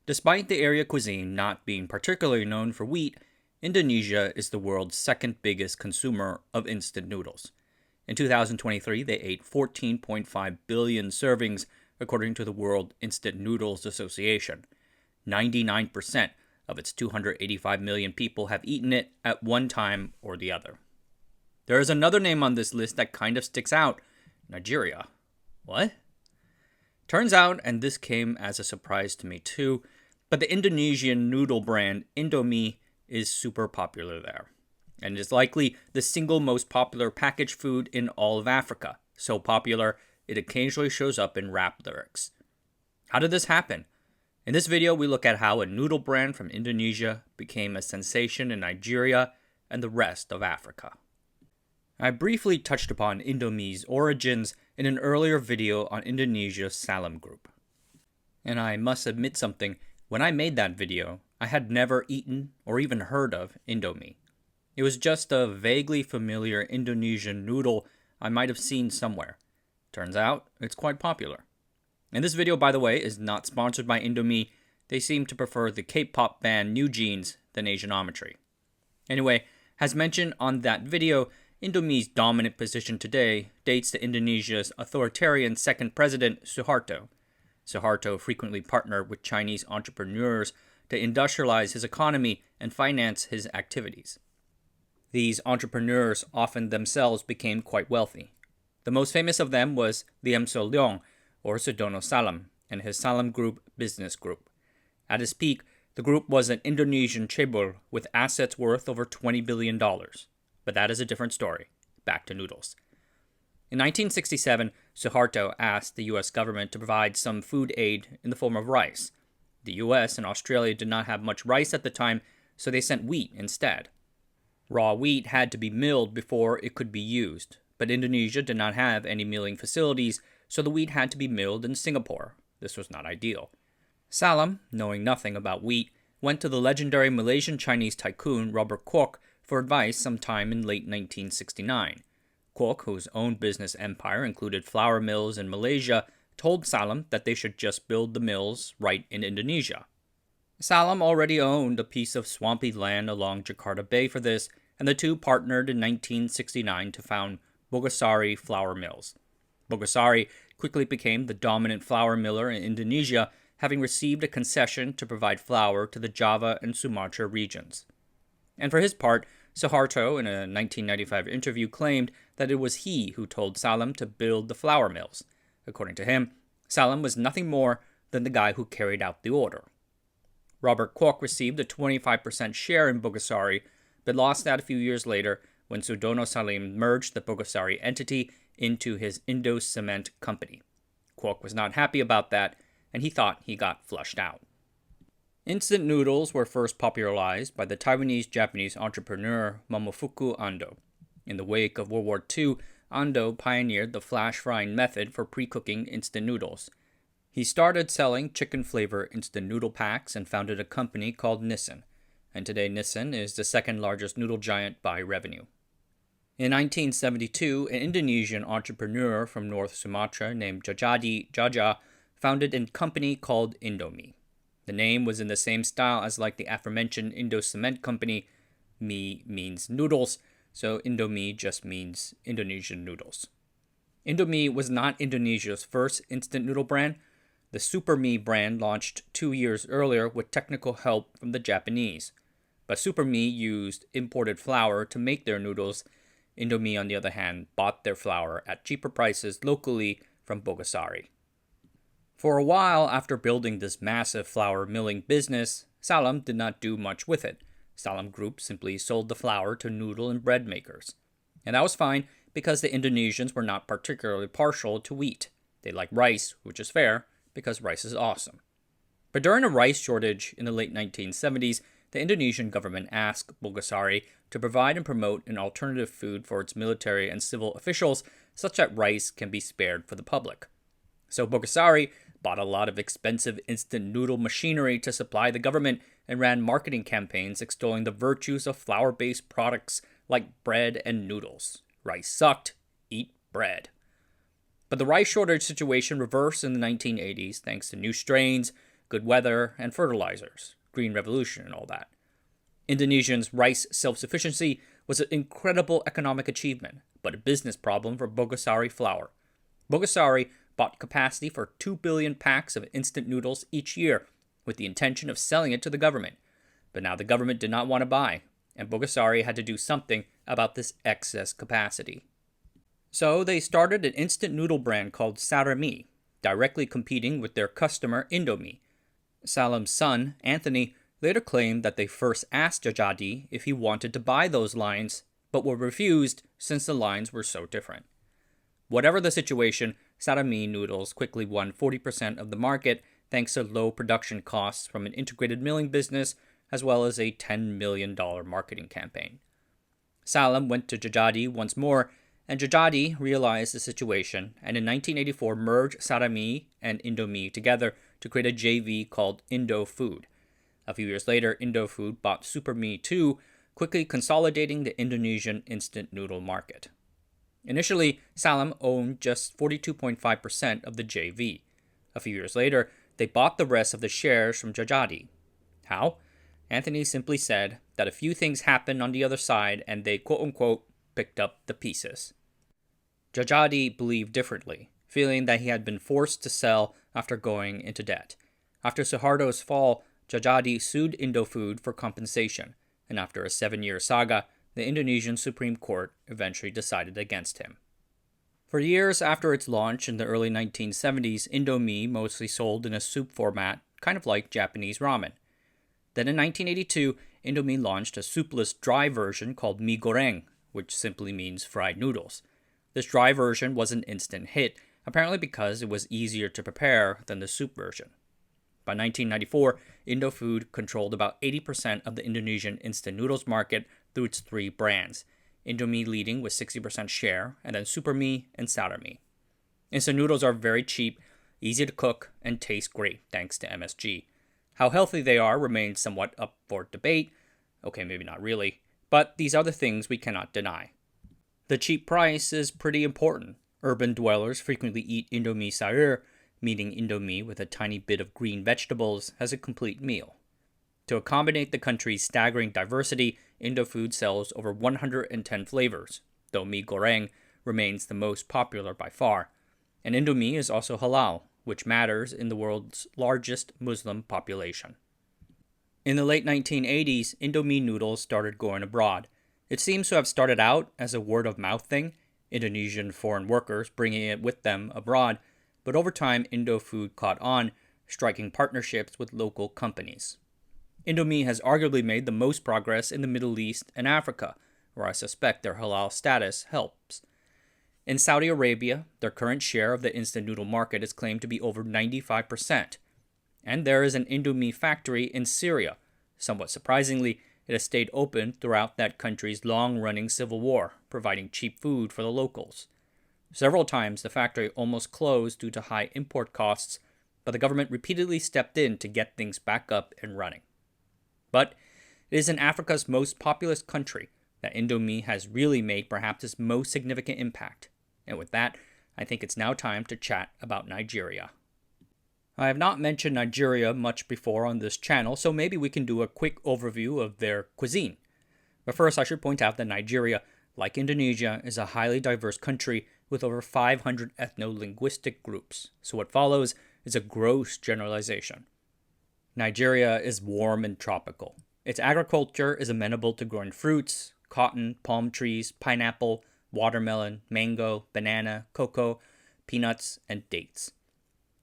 Despite the area cuisine not being particularly known for wheat, Indonesia is the world's second biggest consumer of instant noodles. In 2023, they ate 14.5 billion servings, according to the World Instant Noodles Association. 99% of its 285 million people have eaten it at one time or the other. There is another name on this list that kind of sticks out: Nigeria. What? Turns out, and this came as a surprise to me too, but the Indonesian noodle brand Indomie is super popular there, and is likely the single most popular packaged food in all of Africa. So popular, it occasionally shows up in rap lyrics. How did this happen? In this video, we look at how a noodle brand from Indonesia became a sensation in Nigeria and the rest of Africa. I briefly touched upon Indomie's origins in an earlier video on Indonesia's Salam Group. And I must admit something, when I made that video, I had never eaten or even heard of Indomie. It was just a vaguely familiar Indonesian noodle I might have seen somewhere. Turns out, it's quite popular. And this video, by the way, is not sponsored by Indomie. They seem to prefer the K-pop band New Jeans than Asianometry. Anyway, as mentioned on that video, Indomie's dominant position today dates to Indonesia's authoritarian second president, Suharto. Suharto frequently partnered with Chinese entrepreneurs to industrialize his economy and finance his activities. These entrepreneurs often themselves became quite wealthy. The most famous of them was Liam So-leong, or Sudono Salam, and his Salam Group business group. At its peak, the group was an Indonesian chaebol with assets worth over $20 billion. But that is a different story. Back to noodles. In 1967, Suharto asked the U.S. government to provide some food aid in the form of rice. The U.S. and Australia did not have much rice at the time, so they sent wheat instead. Raw wheat had to be milled before it could be used, but Indonesia did not have any milling facilities, so the wheat had to be milled in Singapore. This was not ideal. Salam, knowing nothing about wheat, went to the legendary Malaysian Chinese tycoon Robert Kwok for advice sometime in late 1969. Kwok, whose own business empire included flour mills in Malaysia, told Salam that they should just build the mills right in Indonesia. Salam already owned a piece of swampy land along Jakarta Bay for this, and the two partnered in 1969 to found Bogasari Flour Mills. Bogasari quickly became the dominant flour miller in Indonesia, having received a concession to provide flour to the Java and Sumatra regions. And for his part, Suharto, in a 1995 interview, claimed that it was he who told Salam to build the flour mills. According to him, Salam was nothing more than the guy who carried out the order. Robert Kwok received a 25% share in Bogasari, but lost that a few years later when Sudono Salim merged the Bogasari entity into his Indo Cement company. Kwok was not happy about that, and he thought he got flushed out. Instant noodles were first popularized by the Taiwanese-Japanese entrepreneur Momofuku Ando. In the wake of World War II, Ando pioneered the flash frying method for pre-cooking instant noodles. He started selling chicken-flavor instant noodle packs and founded a company called Nissin, and today Nissin is the second largest noodle giant by revenue. In 1972, an Indonesian entrepreneur from North Sumatra named Jajadi Jaja founded a company called Indomie. The name was in the same style as like the aforementioned Indo Cement Company. Mi means noodles, so Indomie just means Indonesian noodles. Indomie was not Indonesia's first instant noodle brand. The Super Mi brand launched 2 years earlier with technical help from the Japanese. But Super Mi used imported flour to make their noodles. Indomie, on the other hand, bought their flour at cheaper prices locally from Bogasari. For a while after building this massive flour milling business, Salam did not do much with it. Salam Group simply sold the flour to noodle and bread makers. And that was fine because the Indonesians were not particularly partial to wheat. They liked rice, which is fair, because rice is awesome. But during a rice shortage in the late 1970s, the Indonesian government asked Bogasari to provide and promote an alternative food for its military and civil officials such that rice can be spared for the public. So Bogasari bought a lot of expensive instant noodle machinery to supply the government and ran marketing campaigns extolling the virtues of flour-based products like bread and noodles. Rice sucked, eat bread. But the rice shortage situation reversed in the 1980s thanks to new strains, good weather and fertilizers, green revolution and all that. Indonesia's rice self-sufficiency was an incredible economic achievement, but a business problem for Bogasari flour. Bogasari bought capacity for 2 billion packs of instant noodles each year with the intention of selling it to the government. But now the government did not want to buy, and Bogasari had to do something about this excess capacity. So they started an instant noodle brand called Sarami, directly competing with their customer Indomie. Salam's son, Anthony, later claimed that they first asked Jajadi if he wanted to buy those lines, but were refused since the lines were so different. Whatever the situation, Sarami noodles quickly won 40% of the market thanks to low production costs from an integrated milling business as well as a $10 million marketing campaign. Salam went to Jajadi once more, and Jajadi realized the situation and in 1984 merged Sarami and Indomie together to create a JV called Indo Food. A few years later, Indo Food bought Superme too, quickly consolidating the Indonesian instant noodle market. Initially, Salam owned just 42.5% of the JV. A few years later, they bought the rest of the shares from Jajadi. How? Anthony simply said that a few things happened on the other side and they quote-unquote picked up the pieces. Jajadi believed differently, feeling that he had been forced to sell after going into debt. After Suharto's fall, Jajadi sued Indofood for compensation, and after a 7-year saga, the Indonesian Supreme Court eventually decided against him. For years after its launch in the early 1970s, Indomie mostly sold in a soup format, kind of like Japanese ramen. Then in 1982, Indomie launched a soupless dry version called mie goreng, which simply means fried noodles. This dry version was an instant hit, apparently because it was easier to prepare than the soup version. By 1994, Indofood controlled about 80% of the Indonesian instant noodles market through its 3 brands, Indomie leading with 60% share, and then Superme and Sarami. Instant noodles are very cheap, easy to cook, and taste great thanks to MSG. How healthy they are remains somewhat up for debate. Okay, maybe not really, but these are the things we cannot deny. The cheap price is pretty important. Urban dwellers frequently eat Indomie sayur, meaning Indomie with a tiny bit of green vegetables, as a complete meal. To accommodate the country's staggering diversity, Indofood sells over 110 flavors, though mie goreng remains the most popular by far. And Indomie is also halal, which matters in the world's largest Muslim population. In the late 1980s, Indomie noodles started going abroad. It seems to have started out as a word-of-mouth thing, Indonesian foreign workers bringing it with them abroad, but over time Indofood caught on, striking partnerships with local companies. Indomie has arguably made the most progress in the Middle East and Africa, where I suspect their halal status helps. In Saudi Arabia, their current share of the instant noodle market is claimed to be over 95%. And there is an Indomie factory in Syria. Somewhat surprisingly, it has stayed open throughout that country's long-running civil war, providing cheap food for the locals. Several times the factory almost closed due to high import costs, but the government repeatedly stepped in to get things back up and running. But it is in Africa's most populous country that Indomie has really made perhaps its most significant impact. And with that, I think it's now time to chat about Nigeria. I have not mentioned Nigeria much before on this channel, so maybe we can do a quick overview of their cuisine. But first, I should point out that Nigeria, like Indonesia, is a highly diverse country with over 500 ethno-linguistic groups, so what follows is a gross generalization. Nigeria is warm and tropical. Its agriculture is amenable to growing fruits, cotton, palm trees, pineapple, watermelon, mango, banana, cocoa, peanuts, and dates.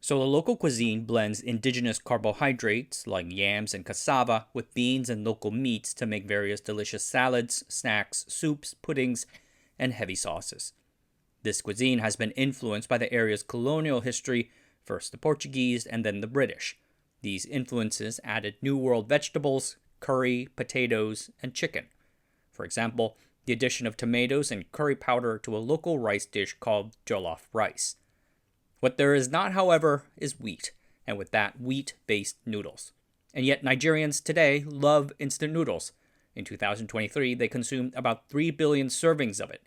So the local cuisine blends indigenous carbohydrates like yams and cassava with beans and local meats to make various delicious salads, snacks, soups, puddings, and heavy sauces. This cuisine has been influenced by the area's colonial history, first the Portuguese and then the British. These influences added New World vegetables, curry, potatoes, and chicken. For example, the addition of tomatoes and curry powder to a local rice dish called jollof rice. What there is not, however, is wheat, and with that, wheat-based noodles. And yet Nigerians today love instant noodles. In 2023, they consumed about 3 billion servings of it.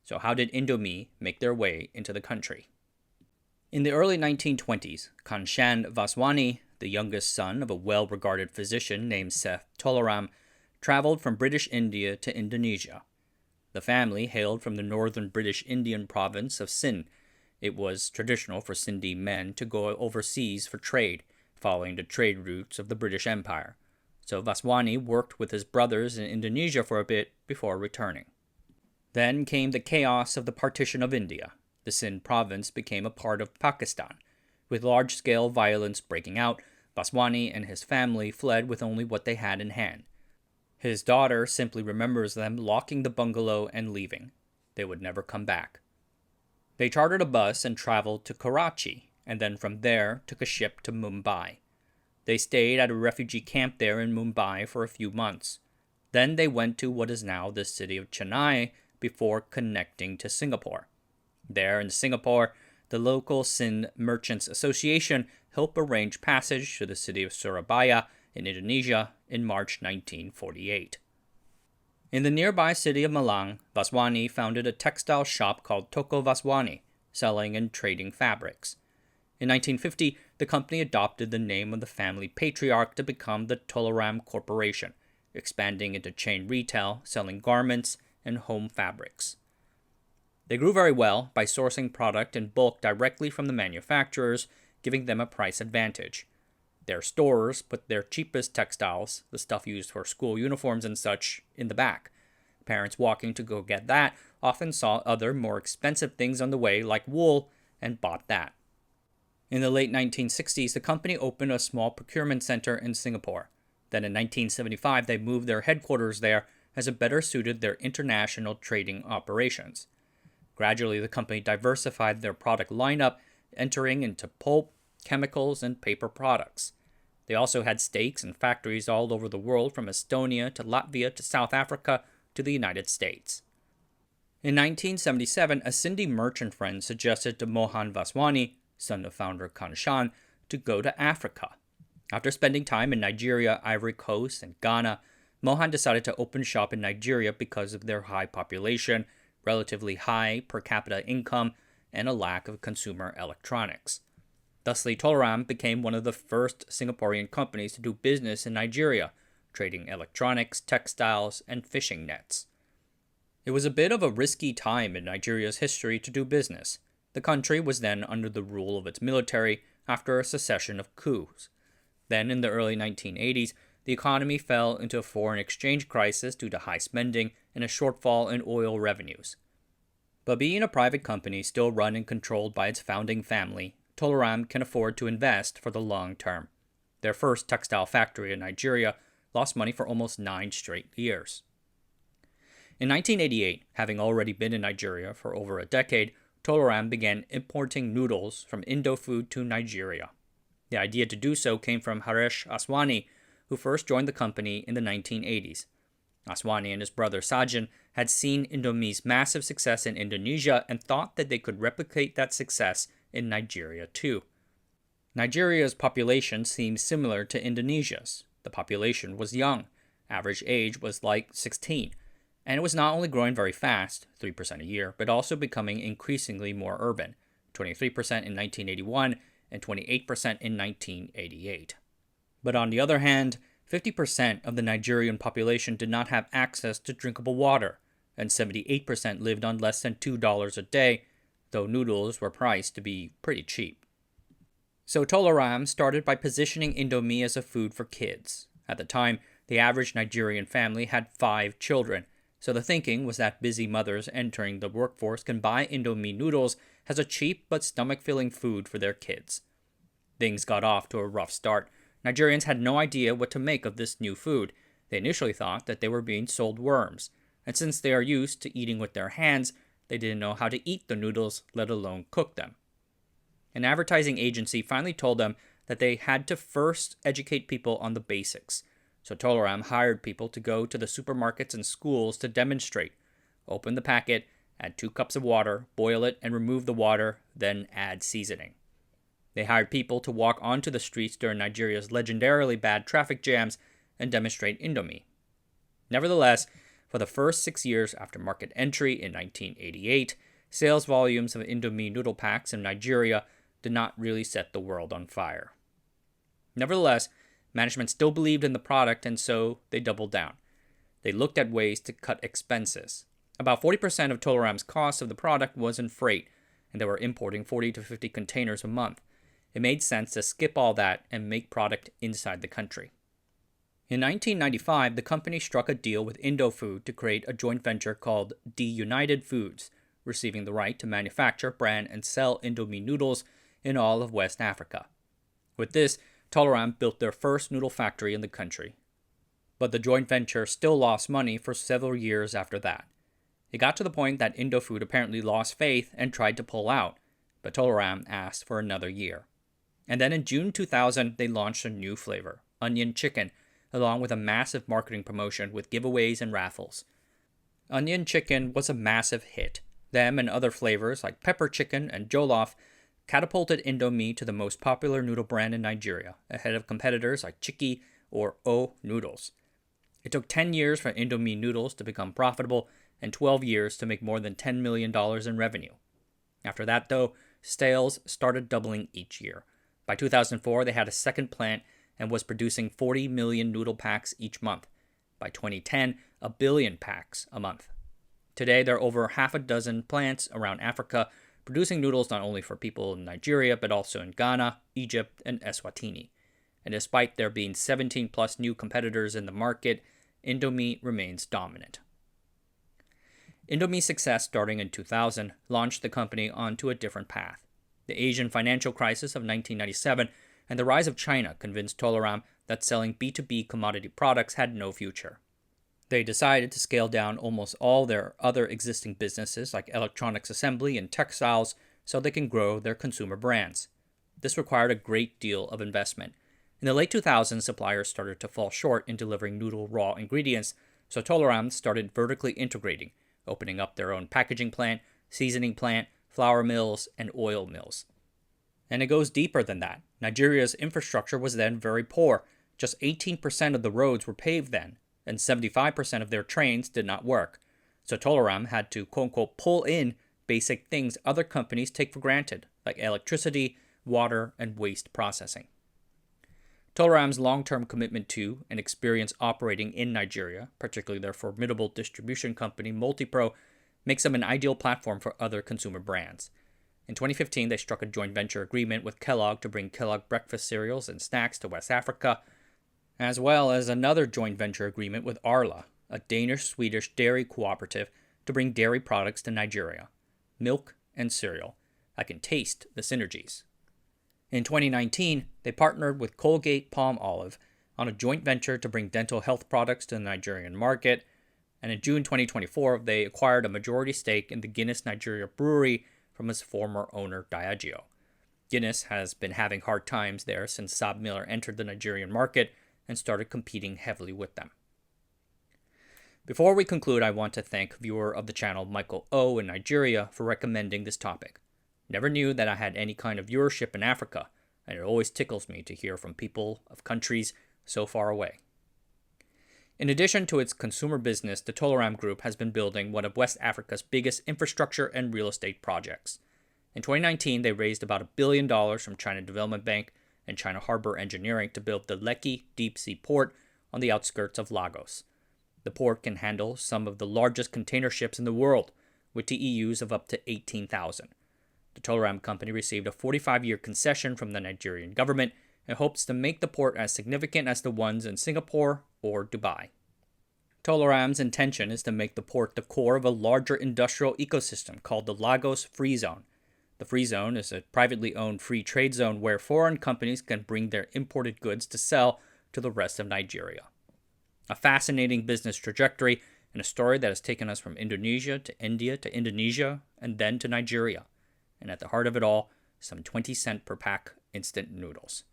So how did Indomie make their way into the country? In the early 1920s, Kanchan Vaswani, the youngest son of a well-regarded physician named Seth Tolaram, traveled from British India to Indonesia. The family hailed from the northern British Indian province of Sindh. It was traditional for Sindhi men to go overseas for trade, following the trade routes of the British Empire. So Vaswani worked with his brothers in Indonesia for a bit before returning. Then came the chaos of the partition of India. The Sindh province became a part of Pakistan. With large-scale violence breaking out, Vaswani and his family fled with only what they had in hand. His daughter simply remembers them locking the bungalow and leaving. They would never come back. They chartered a bus and traveled to Karachi, and then from there took a ship to Mumbai. They stayed at a refugee camp there in Mumbai for a few months. Then they went to what is now the city of Chennai before connecting to Singapore. There in Singapore, the local Sindh Merchants Association helped arrange passage to the city of Surabaya in Indonesia in March 1948. In the nearby city of Malang, Vaswani founded a textile shop called Toko Vaswani, selling and trading fabrics. In 1950, the company adopted the name of the family patriarch to become the Tolaram Corporation, expanding into chain retail, selling garments and home fabrics. They grew very well by sourcing product in bulk directly from the manufacturers, giving them a price advantage. Their stores put their cheapest textiles, the stuff used for school uniforms and such, in the back. Parents walking to go get that often saw other more expensive things on the way like wool and bought that. In the late 1960s, the company opened a small procurement center in Singapore. Then in 1975, they moved their headquarters there as it better suited their international trading operations. Gradually, the company diversified their product lineup, entering into pulp, chemicals, and paper products. They also had stakes and factories all over the world, from Estonia to Latvia to South Africa to the United States. In 1977, a Sindhi merchant friend suggested to Mohan Vaswani, son of founder Kanshan, to go to Africa. After spending time in Nigeria, Ivory Coast, and Ghana, Mohan decided to open shop in Nigeria because of their high population, relatively high per capita income, and a lack of consumer electronics. Thusly, Tolaram became one of the first Singaporean companies to do business in Nigeria, trading electronics, textiles, and fishing nets. It was a bit of a risky time in Nigeria's history to do business. The country was then under the rule of its military after a succession of coups. Then, in the early 1980s, the economy fell into a foreign exchange crisis due to high spending and a shortfall in oil revenues. But being a private company still run and controlled by its founding family, Tolaram can afford to invest for the long term. Their first textile factory in Nigeria lost money for almost 9 straight years. In 1988, having already been in Nigeria for over a decade, Tolaram began importing noodles from Indofood to Nigeria. The idea to do so came from Haresh Aswani, who first joined the company in the 1980s. Aswani and his brother Sajan had seen Indomie's massive success in Indonesia and thought that they could replicate that success in Nigeria too. Nigeria's population seemed similar to Indonesia's. The population was young. Average age was like 16. And it was not only growing very fast, 3% a year, but also becoming increasingly more urban, 23% in 1981 and 28% in 1988. But on the other hand, 50% of the Nigerian population did not have access to drinkable water, and 78% lived on less than $2 a day, though noodles were priced to be pretty cheap. So Tolaram started by positioning Indomie as a food for kids. At the time, the average Nigerian family had 5 children, so the thinking was that busy mothers entering the workforce can buy Indomie noodles as a cheap but stomach-filling food for their kids. Things got off to a rough start. Nigerians had no idea what to make of this new food. They initially thought that they were being sold worms, and since they are used to eating with their hands, they didn't know how to eat the noodles, let alone cook them. An advertising agency finally told them that they had to first educate people on the basics. So Tolaram hired people to go to the supermarkets and schools to demonstrate. Open the packet, add 2 cups of water, boil it, and remove the water, then add seasoning. They hired people to walk onto the streets during Nigeria's legendarily bad traffic jams and demonstrate Indomie. Nevertheless, for the first 6 years after market entry in 1988, sales volumes of Indomie noodle packs in Nigeria did not really set the world on fire. Nevertheless, management still believed in the product, and so they doubled down. They looked at ways to cut expenses. About 40% of Tolaram's cost of the product was in freight, and they were importing 40 to 50 containers a month. It made sense to skip all that and make product inside the country. In 1995, the company struck a deal with Indofood to create a joint venture called United Foods, receiving the right to manufacture, brand, and sell Indomie noodles in all of West Africa. With this, Tolaram built their first noodle factory in the country. But the joint venture still lost money for several years after that. It got to the point that Indofood apparently lost faith and tried to pull out, but Tolaram asked for another year. And then in June 2000, they launched a new flavor, onion chicken, along with a massive marketing promotion with giveaways and raffles. Onion chicken was a massive hit. Them and other flavors like pepper chicken and jollof catapulted Indomie to the most popular noodle brand in Nigeria, ahead of competitors like Chiki or Noodles. It took 10 years for Indomie noodles to become profitable and 12 years to make more than $10 million in revenue. After that, though, sales started doubling each year. By 2004, they had a second plant and was producing 40 million noodle packs each month. By 2010, a billion packs a month. Today, there are over half a dozen plants around Africa producing noodles not only for people in Nigeria, but also in Ghana, Egypt, and Eswatini. And despite there being 17 plus new competitors in the market, Indomie remains dominant. Indomie's success starting in 2000 launched the company onto a different path. The Asian financial crisis of 1997 and the rise of China convinced Tolaram that selling B2B commodity products had no future. They decided to scale down almost all their other existing businesses like electronics assembly and textiles so they can grow their consumer brands. This required a great deal of investment. In the late 2000s, suppliers started to fall short in delivering noodle raw ingredients, so Tolaram started vertically integrating, opening up their own packaging plant, seasoning plant, flour mills, and oil mills. And it goes deeper than that. Nigeria's infrastructure was then very poor. Just 18% of the roads were paved then, and 75% of their trains did not work. So Tolaram had to, quote-unquote, pull in basic things other companies take for granted, like electricity, water, and waste processing. Tolaram's long-term commitment to and experience operating in Nigeria, particularly their formidable distribution company Multipro, makes them an ideal platform for other consumer brands. In 2015, they struck a joint venture agreement with Kellogg to bring Kellogg breakfast cereals and snacks to West Africa, as well as another joint venture agreement with Arla, a Danish-Swedish dairy cooperative, to bring dairy products to Nigeria. Milk and cereal. I can taste the synergies. In 2019, they partnered with Colgate-Palmolive on a joint venture to bring dental health products to the Nigerian market, and in June 2024, they acquired a majority stake in the Guinness Nigeria brewery from its former owner Diageo. Guinness has been having hard times there since Saab Miller entered the Nigerian market and started competing heavily with them. Before we conclude, I want to thank viewer of the channel Michael O in Nigeria for recommending this topic. Never knew that I had any kind of viewership in Africa, and it always tickles me to hear from people of countries so far away. In addition to its consumer business, the Tolaram Group has been building one of West Africa's biggest infrastructure and real estate projects. In 2019, they raised about $1 billion from China Development Bank and China Harbor Engineering to build the Lekki deep-sea port on the outskirts of Lagos. The port can handle some of the largest container ships in the world, with TEUs of up to 18,000. The Tolaram company received a 45-year concession from the Nigerian government and hopes to make the port as significant as the ones in Singapore or Dubai. Tolaram's intention is to make the port the core of a larger industrial ecosystem called the Lagos Free Zone. The Free Zone is a privately owned free trade zone where foreign companies can bring their imported goods to sell to the rest of Nigeria. A fascinating business trajectory and a story that has taken us from Indonesia to India to Indonesia and then to Nigeria. And at the heart of it all, some 20-cent per pack instant noodles.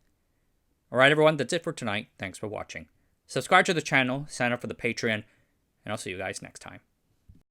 Alright everyone, that's it for tonight. Thanks for watching. Subscribe to the channel, sign up for the Patreon, and I'll see you guys next time.